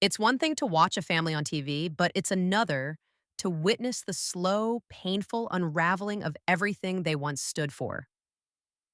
It's one thing to watch a family on TV, but it's another to witness the slow, painful unraveling of everything they once stood for.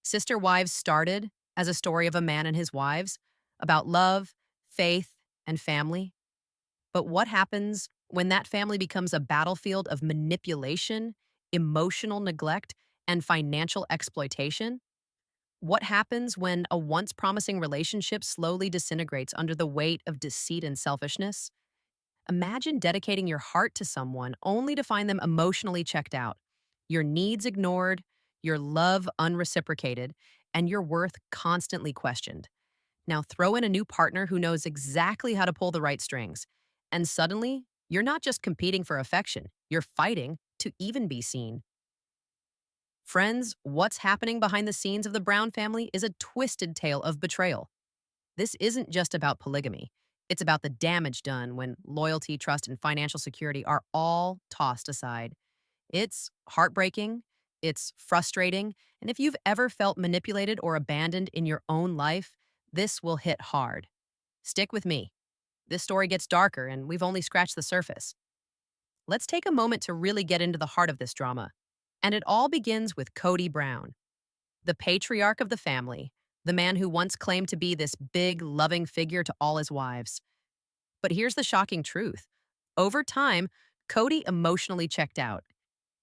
Sister Wives started as a story of a man and his wives about love, faith, and family. But what happens when that family becomes a battlefield of manipulation, emotional neglect, and financial exploitation? What happens when a once promising relationship slowly disintegrates under the weight of deceit and selfishness? Imagine dedicating your heart to someone only to find them emotionally checked out, your needs ignored, your love unreciprocated, and your worth constantly questioned. Now throw in a new partner who knows exactly how to pull the right strings. And suddenly, you're not just competing for affection, you're fighting to even be seen. Friends, what's happening behind the scenes of the Brown family is a twisted tale of betrayal. This isn't just about polygamy. It's about the damage done when loyalty, trust, and financial security are all tossed aside. It's heartbreaking, it's frustrating, and if you've ever felt manipulated or abandoned in your own life, this will hit hard. Stick with me. This story gets darker, and we've only scratched the surface. Let's take a moment to really get into the heart of this drama. And it all begins with Cody Brown, the patriarch of the family, the man who once claimed to be this big, loving figure to all his wives. But here's the shocking truth. Over time, Cody emotionally checked out.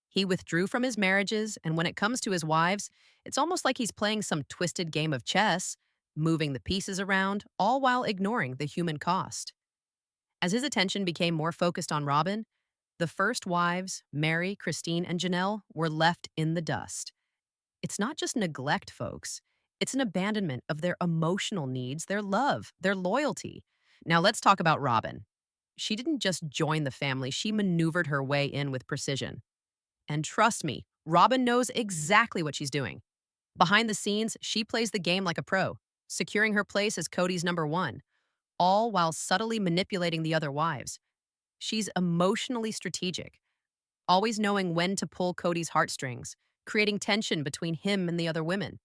He withdrew from his marriages, and when it comes to his wives, it's almost like he's playing some twisted game of chess, moving the pieces around, all while ignoring the human cost. As his attention became more focused on Robin, the first wives, Mary, Christine, and Janelle, were left in the dust. It's not just neglect, folks. It's an abandonment of their emotional needs, their love, their loyalty. Now let's talk about Robin. She didn't just join the family, she maneuvered her way in with precision. And trust me, Robin knows exactly what she's doing. Behind the scenes, she plays the game like a pro, securing her place as Cody's number one, all while subtly manipulating the other wives. She's emotionally strategic, always knowing when to pull Cody's heartstrings, creating tension between him and the other women.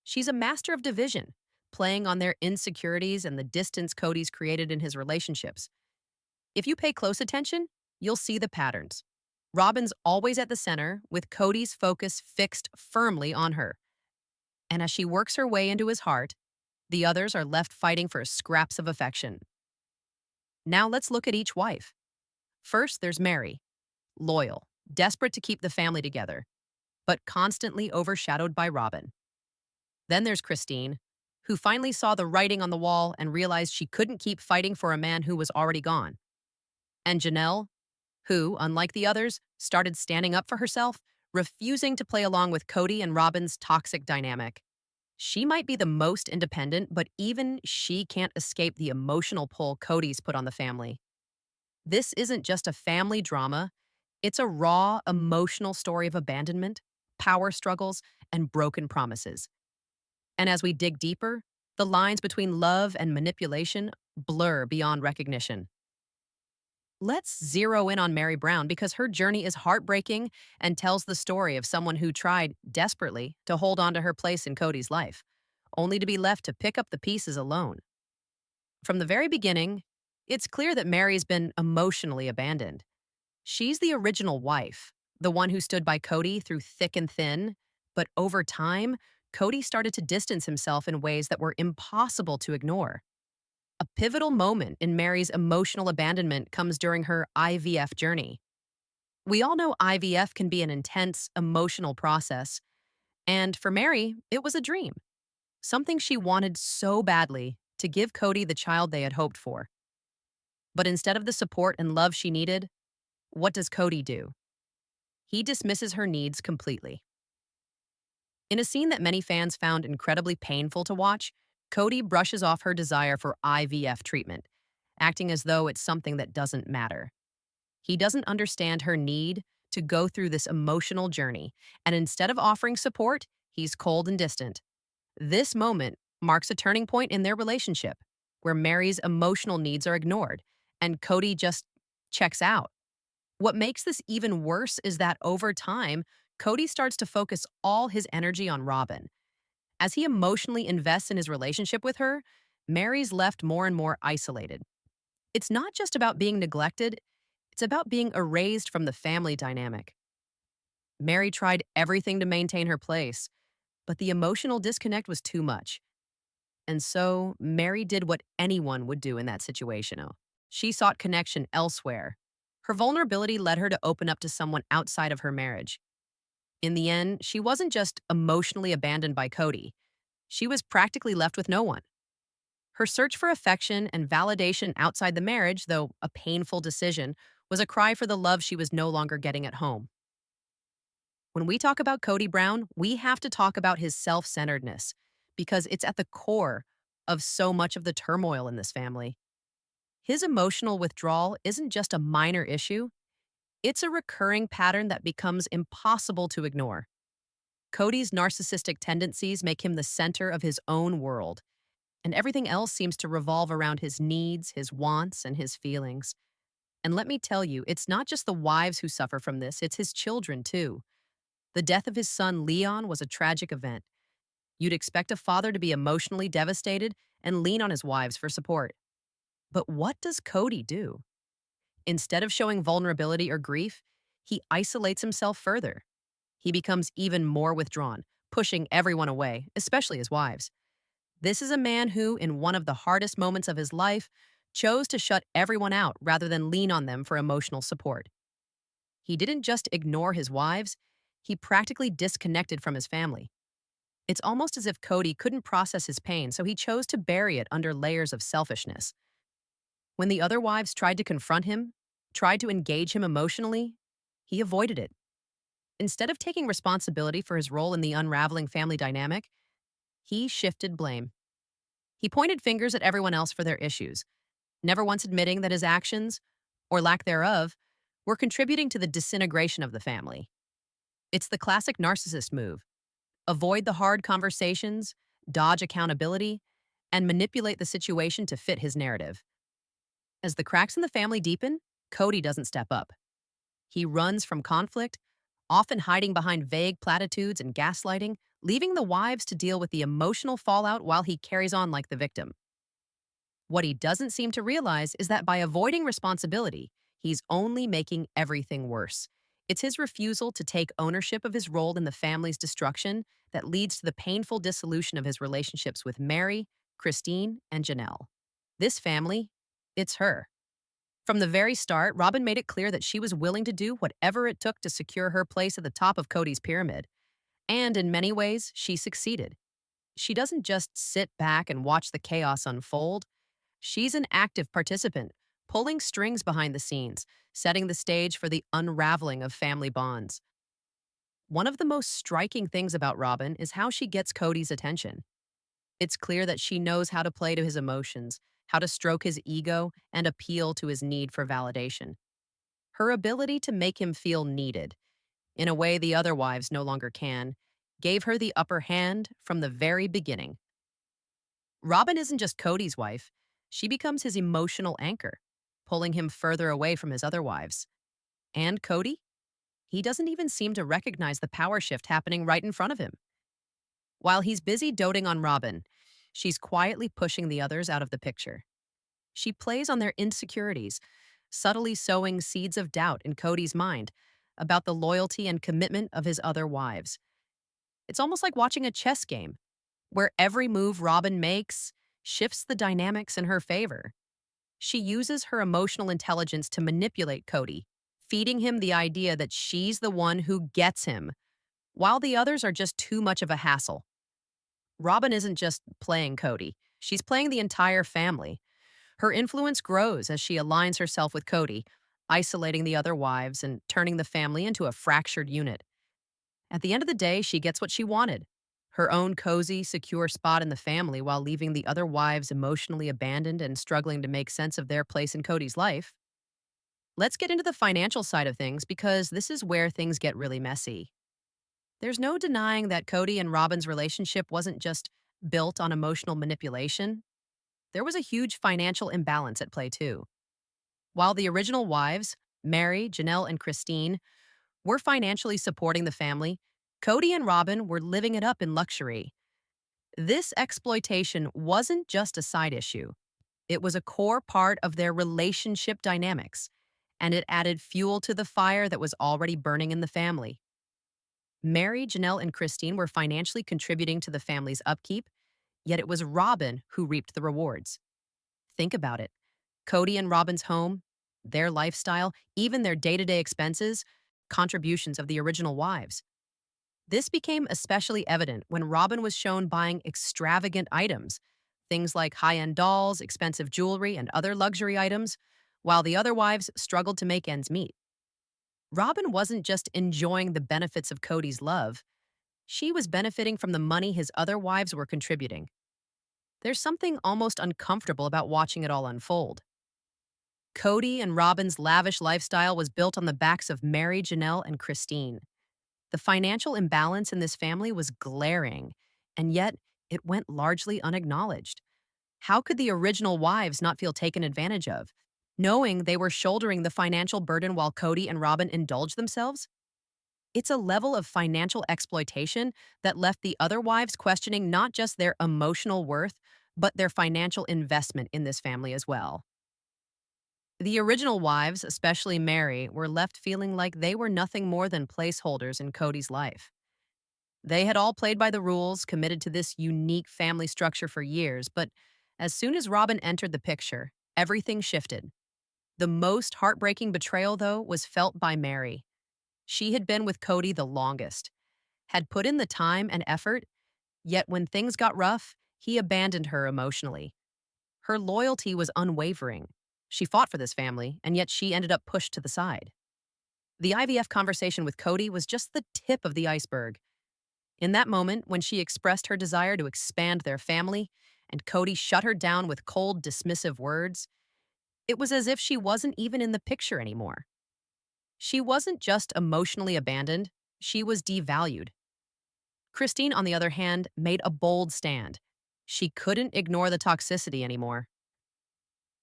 She's a master of division, playing on their insecurities and the distance Cody's created in his relationships. If you pay close attention, you'll see the patterns. Robin's always at the center, with Cody's focus fixed firmly on her. And as she works her way into his heart, the others are left fighting for scraps of affection. Now let's look at each wife. First, there's Mary, loyal, desperate to keep the family together, but constantly overshadowed by Robin. Then there's Christine, who finally saw the writing on the wall and realized she couldn't keep fighting for a man who was already gone. And Janelle, who, unlike the others, started standing up for herself, refusing to play along with Cody and Robin's toxic dynamic. She might be the most independent, but even she can't escape the emotional pull Cody's put on the family. This isn't just a family drama, it's a raw, emotional story of abandonment, power struggles, and broken promises. And as we dig deeper, the lines between love and manipulation blur beyond recognition. Let's zero in on Mary Brown because her journey is heartbreaking and tells the story of someone who tried desperately to hold on to her place in Cody's life, only to be left to pick up the pieces alone. From the very beginning, it's clear that Mary's been emotionally abandoned. She's the original wife, the one who stood by Cody through thick and thin, but over time, Cody started to distance himself in ways that were impossible to ignore. A pivotal moment in Mary's emotional abandonment comes during her IVF journey. We all know IVF can be an intense, emotional process, and for Mary, it was a dream, something she wanted so badly to give Cody the child they had hoped for. But instead of the support and love she needed, what does Cody do? He dismisses her needs completely. In a scene that many fans found incredibly painful to watch, Cody brushes off her desire for IVF treatment, acting as though it's something that doesn't matter. He doesn't understand her need to go through this emotional journey, and instead of offering support, he's cold and distant. This moment marks a turning point in their relationship, where Mary's emotional needs are ignored, and Cody just checks out. What makes this even worse is that over time, Cody starts to focus all his energy on Robin. As he emotionally invests in his relationship with her, Mary's left more and more isolated. It's not just about being neglected, it's about being erased from the family dynamic. Mary tried everything to maintain her place, but the emotional disconnect was too much. And so, Mary did what anyone would do in that situation. She sought connection elsewhere. Her vulnerability led her to open up to someone outside of her marriage. In the end, she wasn't just emotionally abandoned by Cody, she was practically left with no one. Her search for affection and validation outside the marriage, though a painful decision, was a cry for the love she was no longer getting at home. When we talk about Cody Brown, we have to talk about his self centeredness because it's at the core of so much of the turmoil in this family. His emotional withdrawal isn't just a minor issue, it's a recurring pattern that becomes impossible to ignore. Cody's narcissistic tendencies make him the center of his own world, and everything else seems to revolve around his needs, his wants, and his feelings. And let me tell you, it's not just the wives who suffer from this, it's his children too. The death of his son, Leon, was a tragic event. You'd expect a father to be emotionally devastated and lean on his wives for support. But what does Cody do? Instead of showing vulnerability or grief, he isolates himself further. He becomes even more withdrawn, pushing everyone away, especially his wives. This is a man who, in one of the hardest moments of his life, chose to shut everyone out rather than lean on them for emotional support. He didn't just ignore his wives, he practically disconnected from his family. It's almost as if Cody couldn't process his pain, so he chose to bury it under layers of selfishness. When the other wives tried to confront him, tried to engage him emotionally, he avoided it. Instead of taking responsibility for his role in the unraveling family dynamic, he shifted blame. He pointed fingers at everyone else for their issues, never once admitting that his actions, or lack thereof, were contributing to the disintegration of the family. It's the classic narcissist move: avoid the hard conversations, dodge accountability, and manipulate the situation to fit his narrative. As the cracks in the family deepen, Cody doesn't step up. He runs from conflict, often hiding behind vague platitudes and gaslighting, leaving the wives to deal with the emotional fallout while he carries on like the victim. What he doesn't seem to realize is that by avoiding responsibility, he's only making everything worse. It's his refusal to take ownership of his role in the family's destruction that leads to the painful dissolution of his relationships with Mary, Christine, and Janelle. This family, it's her. From the very start, Robin made it clear that she was willing to do whatever it took to secure her place at the top of Cody's pyramid. And in many ways, she succeeded. She doesn't just sit back and watch the chaos unfold. She's an active participant, pulling strings behind the scenes, setting the stage for the unraveling of family bonds. One of the most striking things about Robin is how she gets Cody's attention. It's clear that she knows how to play to his emotions, how to stroke his ego, and appeal to his need for validation. Her ability to make him feel needed, in a way the other wives no longer can, gave her the upper hand from the very beginning. Robin isn't just Cody's wife, she becomes his emotional anchor, pulling him further away from his other wives. And Cody? He doesn't even seem to recognize the power shift happening right in front of him. While he's busy doting on Robin, she's quietly pushing the others out of the picture. She plays on their insecurities, subtly sowing seeds of doubt in Cody's mind about the loyalty and commitment of his other wives. It's almost like watching a chess game, where every move Robin makes shifts the dynamics in her favor. She uses her emotional intelligence to manipulate Cody, feeding him the idea that she's the one who gets him, while the others are just too much of a hassle. Robin isn't just playing Cody, she's playing the entire family. Her influence grows as she aligns herself with Cody, isolating the other wives and turning the family into a fractured unit. At the end of the day, she gets what she wanted: her own cozy, secure spot in the family while leaving the other wives emotionally abandoned and struggling to make sense of their place in Cody's life. Let's get into the financial side of things because this is where things get really messy. There's no denying that Cody and Robin's relationship wasn't just built on emotional manipulation. There was a huge financial imbalance at play, too. While the original wives, Mary, Janelle, and Christine, were financially supporting the family, Cody and Robin were living it up in luxury. This exploitation wasn't just a side issue. It was a core part of their relationship dynamics, and it added fuel to the fire that was already burning in the family. Mary, Janelle, and Christine were financially contributing to the family's upkeep, yet it was Robin who reaped the rewards. Think about it. Cody and Robin's home, their lifestyle, even their day to day expenses, contributions of the original wives. This became especially evident when Robin was shown buying extravagant items, things like high end dolls, expensive jewelry, and other luxury items, while the other wives struggled to make ends meet. Robin wasn't just enjoying the benefits of Cody's love, she was benefiting from the money his other wives were contributing. There's something almost uncomfortable about watching it all unfold. Cody and Robin's lavish lifestyle was built on the backs of Mary, Janelle, and Christine. The financial imbalance in this family was glaring, and yet it went largely unacknowledged. How could the original wives not feel taken advantage of, knowing they were shouldering the financial burden while Cody and Robin indulged themselves? It's a level of financial exploitation that left the other wives questioning not just their emotional worth, but their financial investment in this family as well. The original wives, especially Mary, were left feeling like they were nothing more than placeholders in Cody's life. They had all played by the rules, committed to this unique family structure for years, but as soon as Robin entered the picture, everything shifted. The most heartbreaking betrayal, though, was felt by Mary. She had been with Cody the longest, had put in the time and effort, yet when things got rough, he abandoned her emotionally. Her loyalty was unwavering. She fought for this family, and yet she ended up pushed to the side. The IVF conversation with Cody was just the tip of the iceberg. In that moment, when she expressed her desire to expand their family, and Cody shut her down with cold, dismissive words, it was as if she wasn't even in the picture anymore. She wasn't just emotionally abandoned, she was devalued. Christine, on the other hand, made a bold stand. She couldn't ignore the toxicity anymore.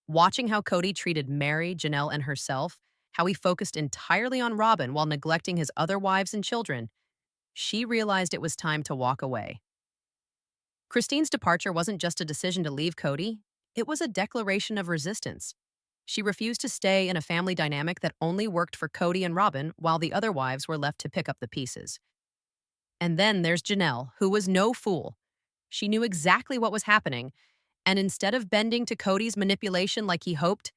Watching how Cody treated Mary, Janelle, and herself, how he focused entirely on Robin while neglecting his other wives and children, she realized it was time to walk away. Christine's departure wasn't just a decision to leave Cody, it was a declaration of resistance. She refused to stay in a family dynamic that only worked for Cody and Robin while the other wives were left to pick up the pieces. And then there's Janelle, who was no fool. She knew exactly what was happening, and instead of bending to Cody's manipulation like he hoped,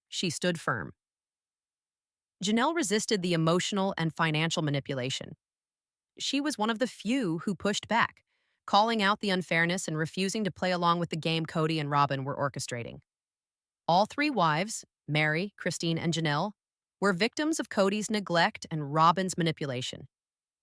she stood firm. Janelle resisted the emotional and financial manipulation. She was one of the few who pushed back, calling out the unfairness and refusing to play along with the game Cody and Robin were orchestrating. All three wives, Mary, Christine, and Janelle, were victims of Cody's neglect and Robin's manipulation.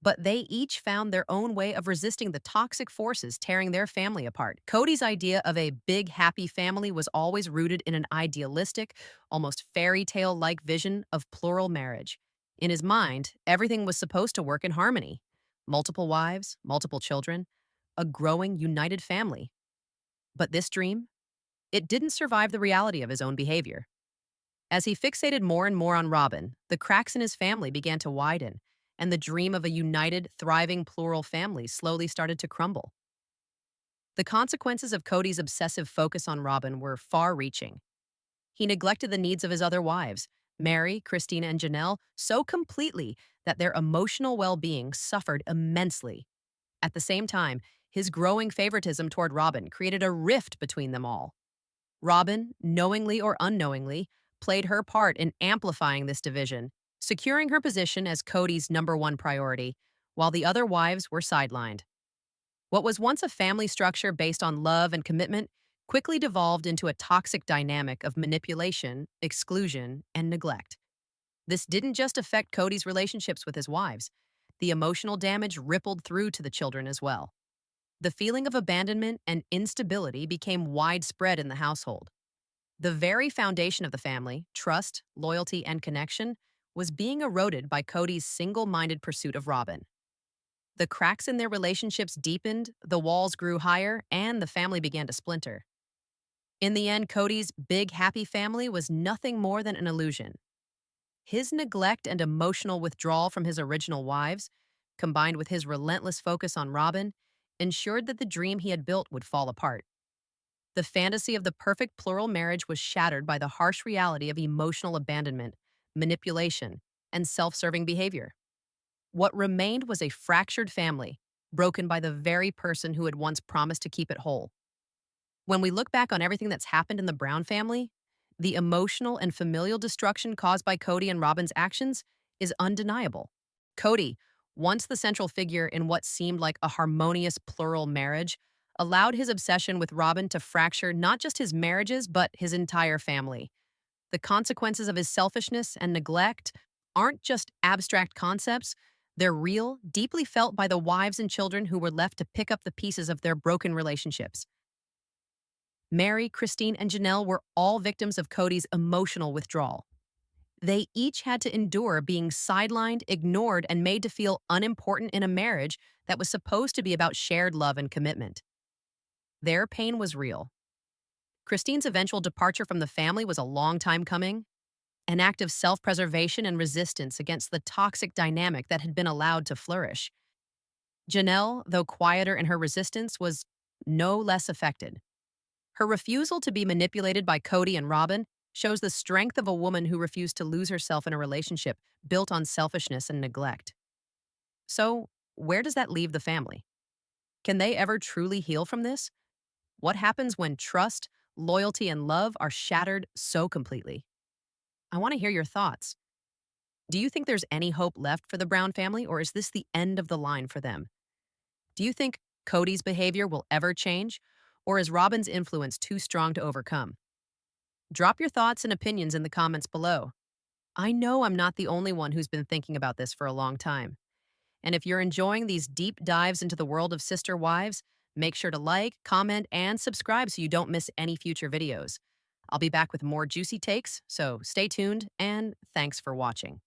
But they each found their own way of resisting the toxic forces tearing their family apart. Cody's idea of a big, happy family was always rooted in an idealistic, almost fairy tale like vision of plural marriage. In his mind, everything was supposed to work in harmony: multiple wives, multiple children, a growing, united family. But this dream, it didn't survive the reality of his own behavior. As he fixated more and more on Robin, the cracks in his family began to widen, and the dream of a united, thriving plural family slowly started to crumble. The consequences of Cody's obsessive focus on Robin were far reaching. He neglected the needs of his other wives, Mary, Christina, and Janelle, so completely that their emotional well being suffered immensely. At the same time, his growing favoritism toward Robin created a rift between them all. Robin, knowingly or unknowingly, played her part in amplifying this division, securing her position as Cody's number one priority, while the other wives were sidelined. What was once a family structure based on love and commitment quickly devolved into a toxic dynamic of manipulation, exclusion, and neglect. This didn't just affect Cody's relationships with his wives. The emotional damage rippled through to the children as well. The feeling of abandonment and instability became widespread in the household. The very foundation of the family, trust, loyalty, and connection, was being eroded by Cody's single-minded pursuit of Robin. The cracks in their relationships deepened, the walls grew higher, and the family began to splinter. In the end, Cody's big, happy family was nothing more than an illusion. His neglect and emotional withdrawal from his original wives, combined with his relentless focus on Robin, ensured that the dream he had built would fall apart. The fantasy of the perfect plural marriage was shattered by the harsh reality of emotional abandonment, manipulation, and self serving behavior. What remained was a fractured family, broken by the very person who had once promised to keep it whole. When we look back on everything that's happened in the Brown family, the emotional and familial destruction caused by Cody and Robin's actions is undeniable. Cody, once the central figure in what seemed like a harmonious plural marriage, allowed his obsession with Robin to fracture not just his marriages, but his entire family. The consequences of his selfishness and neglect aren't just abstract concepts, they're real, deeply felt by the wives and children who were left to pick up the pieces of their broken relationships. Mary, Christine, and Janelle were all victims of Cody's emotional withdrawal. They each had to endure being sidelined, ignored, and made to feel unimportant in a marriage that was supposed to be about shared love and commitment. Their pain was real. Christine's eventual departure from the family was a long time coming, an act of self preservation and resistance against the toxic dynamic that had been allowed to flourish. Janelle, though quieter in her resistance, was no less affected. Her refusal to be manipulated by Cody and Robin shows the strength of a woman who refused to lose herself in a relationship built on selfishness and neglect. So, where does that leave the family? Can they ever truly heal from this? What happens when trust, loyalty, and love are shattered so completely? I want to hear your thoughts. Do you think there's any hope left for the Brown family, or is this the end of the line for them? Do you think Cody's behavior will ever change, or is Robin's influence too strong to overcome? Drop your thoughts and opinions in the comments below. I know I'm not the only one who's been thinking about this for a long time. And if you're enjoying these deep dives into the world of sister wives, make sure to like, comment, and subscribe so you don't miss any future videos. I'll be back with more juicy takes, so stay tuned and thanks for watching.